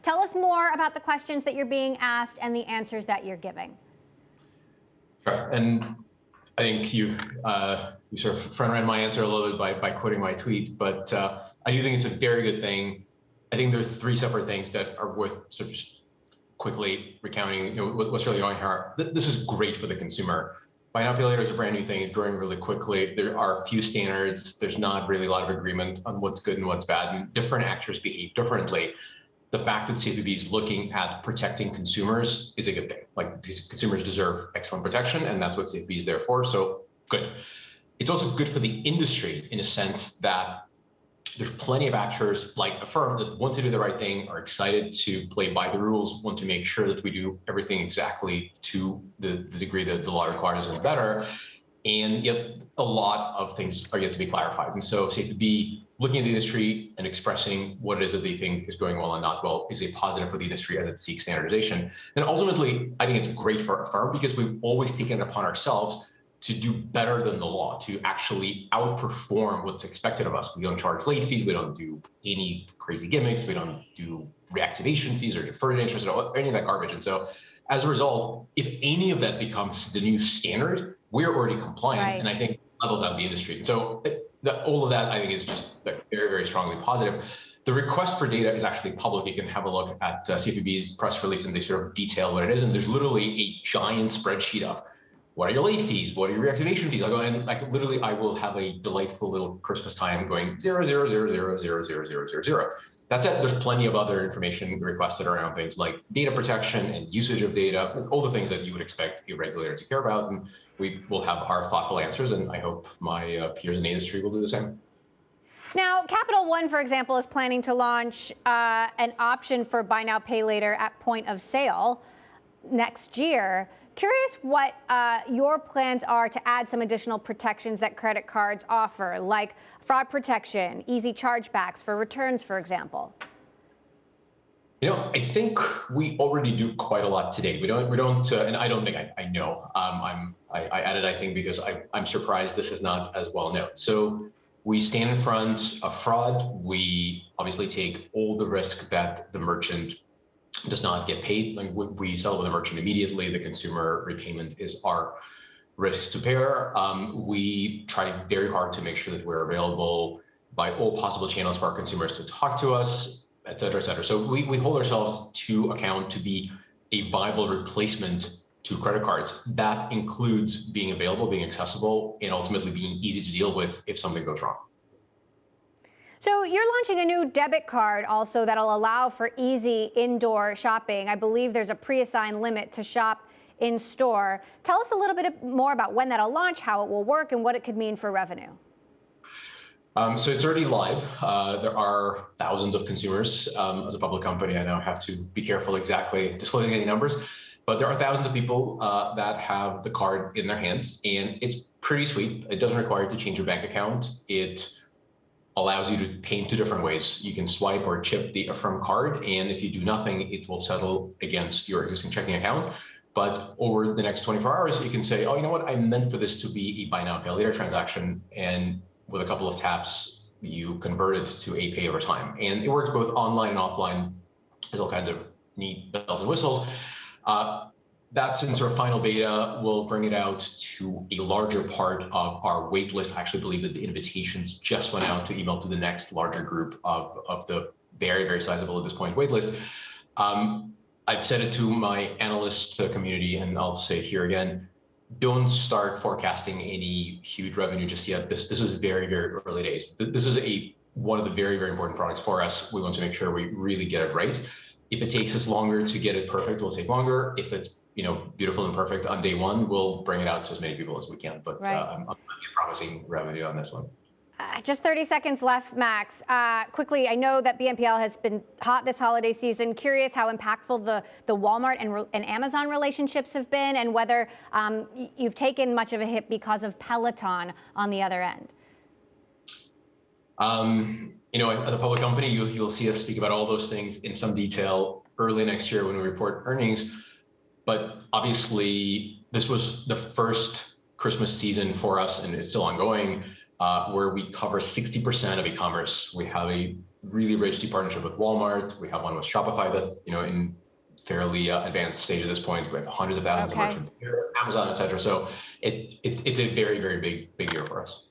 Tell us more about the questions that you're being asked and the answers that you're giving. Sure. And I think you sort of front-ran my answer a little bit by quoting my tweet, but I do think it's a very good thing. I think there are three separate things that are worth sort of just quickly recounting, what's really going here. This is great for the consumer. Buy now, pay later is a brand new thing. It's growing really quickly. There are a few standards. There's not really a lot of agreement on what's good and what's bad, and different actors behave differently. The fact that CFPB is looking at protecting consumers is a good thing. Like, these consumers deserve excellent protection, and that's what CFPB is there for. So good. It's also good for the industry in a sense that there's plenty of actors like Affirm that want to do the right thing, are excited to play by the rules, want to make sure that we do everything exactly to the degree that the law requires and better. And yet a lot of things are yet to be clarified. And so CFPB looking at the industry and expressing what it is that they think is going well and not well is a positive for the industry as it seeks standardization. And ultimately, I think it's great for Affirm because we've always taken it upon ourselves to do better than the law, to actually outperform what's expected of us. We don't charge late fees, we don't do any crazy gimmicks, we don't do reactivation fees or deferred interest or any of that garbage. And so as a result, if any of that becomes the new standard, we're already compliant, right. And I think levels out the industry. And so all of that, I think, is just very, very strongly positive. The request for data is actually public. You can have a look at CFPB's press release, and they sort of detail what it is. And there's literally a giant spreadsheet of what are your late fees? What are your reactivation fees? I'll go and literally I will have a delightful little Christmas time going 000000000. That's it. There's plenty of other information requested around things like data protection and usage of data, all the things that you would expect a regulator to care about. And we will have our thoughtful answers, and I hope my peers in the industry will do the same. Now, Capital One, for example, is planning to launch an option for buy now, pay later at point of sale next year. Curious what your plans are to add some additional protections that credit cards offer, like fraud protection, easy chargebacks for returns, for example. I think we already do quite a lot today. We don't, and I don't think I know. I added, I think, because I'm surprised this is not as well known. So we stand in front of fraud. We obviously take all the risk that the merchant does not get paid. Like, we settle with the merchant immediately. The consumer repayment is our risks to bear. We try very hard to make sure that we're available by all possible channels for our consumers to talk to us, et cetera, et cetera. So we hold ourselves to account to be a viable replacement to credit cards. That includes being available, being accessible, and ultimately being easy to deal with if something goes wrong. So you're launching a new debit card also that'll allow for easy indoor shopping. I believe there's a pre-assigned limit to shop in store. Tell us a little bit more about when that'll launch, how it will work, and what it could mean for revenue. So it's already live. There are thousands of consumers. As a public company, I now have to be careful exactly disclosing any numbers, but there are thousands of people that have the card in their hands, and it's pretty sweet. It doesn't require you to change your bank account. It allows you to pay in two different ways. You can swipe or chip the Affirm card, and if you do nothing, it will settle against your existing checking account. But over the next 24 hours, you can say, oh, you know what? I meant for this to be a buy now, pay later transaction, and with a couple of taps, you convert it to a pay over time. And it works both online and offline. There's all kinds of neat bells and whistles. That's in sort of final beta. We'll bring it out to a larger part of our wait list. I actually believe that the invitations just went out to email to the next larger group of the very, very sizable at this point wait list. I've said it to my analyst community, and I'll say here again, don't start forecasting any huge revenue just yet. This is very, very early days. This is one of the very, very important products for us. We want to make sure we really get it right. If it takes us longer to get it perfect, we'll take longer. If it's beautiful and perfect on day one, we'll bring it out to as many people as we can. But right. I'm not promising revenue on this one. Just 30 seconds left, Max. Quickly, I know that BNPL has been hot this holiday season. Curious how impactful the Walmart and Amazon relationships have been, and whether you've taken much of a hit because of Peloton on the other end. At a public company, you'll see us speak about all those things in some detail early next year when we report earnings. But obviously, this was the first Christmas season for us, and it's still ongoing, where we cover 60% of e-commerce. We have a really rich deep partnership with Walmart. We have one with Shopify that's in fairly advanced stage at this point. We have hundreds of thousands of merchants here, Amazon, et cetera. So it's a very, very big year for us.